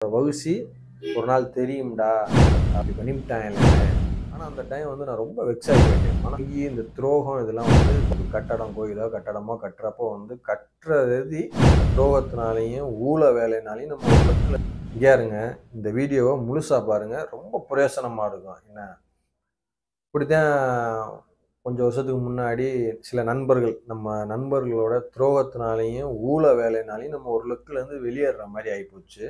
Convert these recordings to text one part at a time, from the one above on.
வகுசி ஒரு நாள் தெரியும்டா அப்படி பண்ணிவிட்டான் இல்லை. ஆனால் அந்த டைம் வந்து நான் ரொம்ப வெக்ஸ் ஆகி போயிட்டேன். ஆனால் இந்த துரோகம் இதெல்லாம் வந்து ஒரு கட்டடம் கோயிலோ கட்டடமோ கட்டுறப்போ வந்து கட்டுறது துரோகத்தினாலையும் ஊழ வேலைனாலையும் நம்ம ஒரு இங்கே இருங்க. இந்த வீடியோவை முழுசாக பாருங்கள், ரொம்ப பிரயோசனமாக இருக்கும். என்ன இப்படித்தான் கொஞ்சம் வருஷத்துக்கு முன்னாடி சில நண்பர்கள் நம்ம நண்பர்களோட துரோகத்தினாலையும் ஊழ வேலைனாலையும் நம்ம ஒரு லுக்கிலேருந்து வெளியேற மாதிரி ஆகிப்போச்சு.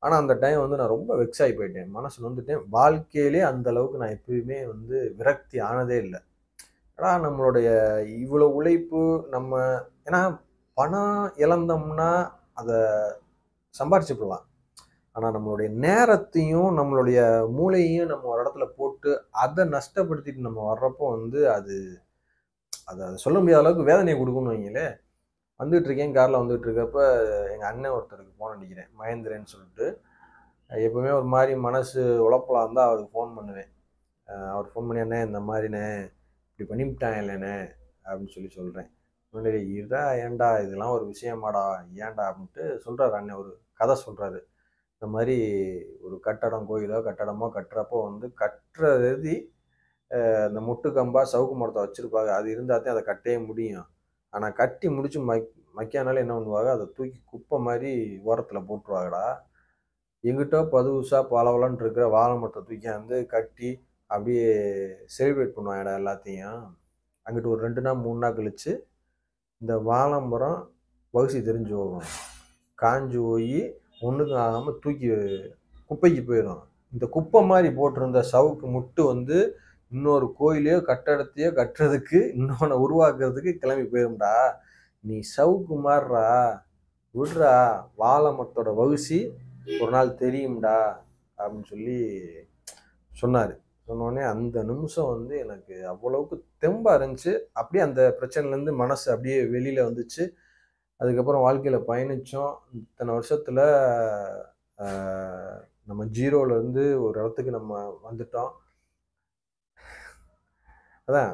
ஆனால் அந்த டைம் வந்து நான் ரொம்ப வெக்ஸ் ஆகி போயிட்டேன். மனசு நொந்துட்டேன். வாழ்க்கையிலே அந்த அளவுக்கு நான் எப்பயுமே வந்து விரக்தி ஆனதே இல்லை. ஏன்னா நம்மளுடைய இவ்வளோ உழைப்பு நம்ம ஏன்னா பணம் இழந்தோம்னா அதை சம்பாரிச்சுக்கலாம். ஆனால் நம்மளுடைய நேரத்தையும் நம்மளுடைய மூளையையும் நம்ம ஒரு இடத்துல போட்டு அதை நஷ்டப்படுத்திட்டு நம்ம வர்றப்போ வந்து அது அதை சொல்ல முடியாத அளவுக்கு வேதனையை கொடுக்கும்னு வைங்களே. வந்துட்டு இருக்கேன், காரில் வந்துட்டு இருக்கப்ப எங்கள் அண்ணன் ஒருத்தருக்கு ஃபோன் அடிக்கிறேன், மகேந்திரன்னு சொல்லிட்டு. எப்பவுமே ஒரு மாதிரி மனசு உழப்பலா இருந்தால் அவருக்கு ஃபோன் பண்ணுவேன். அவர் ஃபோன் பண்ணி, அண்ணே இந்த மாதிரிண்ணே இப்படி பண்ணிவிட்டான் இல்லைண்ணே அப்படின்னு சொல்கிறேன். முன்னாடி இதா ஏன்டா இதெல்லாம் ஒரு விஷயமாடா ஏன்டா அப்படின்ட்டு சொல்கிறாரு. அண்ணன் ஒரு கதை சொல்கிறாரு. இந்த மாதிரி ஒரு கட்டடம் கோயிலோ கட்டடமோ கட்டுறப்போ வந்து கட்டுறது இந்த முட்டு கம்பா சவுக்கு மரத்தை வச்சுருப்பாங்க. அது இருந்தால் தான் அதை கட்டவே முடியும். ஆனால் கட்டி முடிச்சு மக்கியானாலும் என்ன பண்ணுவாங்க, அதை தூக்கி குப்பை மாதிரி ஓரத்தில் போட்டுருவாங்கடா. எங்கிட்ட பதுவுசா பளபளன்னு இருக்கிற வாழை மரத்தை தூக்கி வந்து கட்டி அப்படியே செலிப்ரேட் பண்ணுவாங்கடா எல்லாத்தையும். அங்கிட்டு ஒரு 2 நாள் 3 நாள் கழிச்சு இந்த வாழை மரம் வகுசி தெரிஞ்சு போகும், காஞ்சு போய் ஒன்றுக்கும் ஆகாமல் தூக்கி குப்பைக்கு போயிடும். இந்த குப்பை மாதிரி போட்டிருந்த சவுக்கு முட்டு வந்து இன்னொரு கோயிலையோ கட்டடத்தையோ கட்டுறதுக்கு இன்னொன்று உருவாக்குறதுக்கு கிளம்பி போயிரும்டா. நீ சவுக்கு மாறுறா, விடுறா, வாழை மரத்தோட வகுசி ஒரு நாள் தெரியும்டா அப்படின்னு சொன்னார். சொன்னோடனே அந்த நிமிஷம் வந்து எனக்கு அவ்வளவுக்கு தெம்பா இருந்துச்சு. அப்படியே அந்த பிரச்சனைலேருந்து மனசு அப்படியே வெளியில் வந்துச்சு. அதுக்கப்புறம் வாழ்க்கையில் பயணித்தோம். இத்தனை வருஷத்தில் நம்ம ஜீரோலேருந்து ஒரு இடத்துக்கு நம்ம வந்துட்டோம். அதான்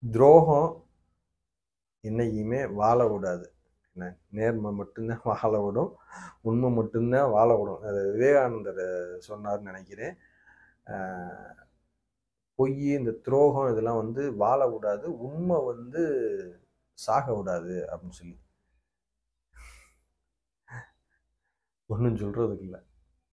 துரோகம் என்னைக்குமே வாழ விடாது. என்ன, நேர்மை மட்டும்தான் வாழ விடும், உண்மை மட்டும்தான் வாழ விடும். அது விவேகானந்தர் சொன்னார்னு நினைக்கிறேன். பொய் இந்த துரோகம் இதெல்லாம் வந்து வாழ விடாது, உண்மை வந்து சாக விடாது அப்படின்னு ஒன்றும் சொல்றதுக்கு இல்லை.